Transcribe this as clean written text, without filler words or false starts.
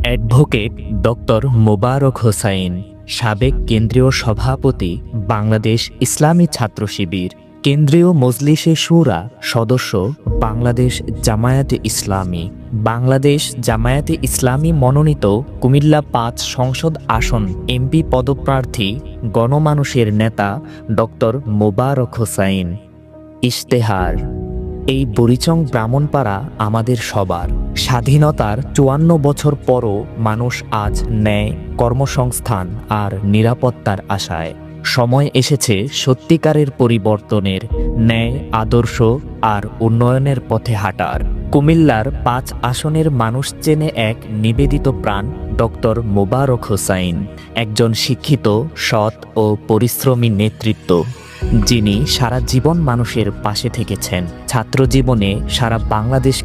Advocate doctor মোবারক হোসাইন, সাবেক কেন্দ্রীয় সভাপতি, বাংলাদেশ ইসলামী ছাত্র শিবির, কেন্দ্রীয় মজলিসে শুরা সদস্য, বাংলাদেশ জামায়াতে ইসলামী, বাংলাদেশ জামায়াতে ইসলামী মনোনীত কুমিল্লা ৫ সংসদ আসন এমপি পদপ্রার্থী, গণমানুষের নেতা ডক্টর মোবারক হোসাইন। ইশতেহার। এই বুড়িচং ব্রাহ্মণপাড়া আমাদের সবার। স্বাধীনতার ৫৪ বছর পরও মানুষ আজ ন্যায়, কর্মসংস্থান আর নিরাপত্তার আশায়। সময় এসেছে সত্যিকারের পরিবর্তনের, ন্যায়, আদর্শ আর উন্নয়নের পথে হাঁটার। কুমিল্লার ৫ আসনের মানুষ চেনে এক নিবেদিত প্রাণ ডক্টর মোবারক হোসাইন, একজন শিক্ষিত, সৎ ও পরিশ্রমী নেতৃত্ব, যিনি সারা জীবন মানুষের পাশে থেকেছেন। ছাত্র জীবনে সারা বাংলাদেশকে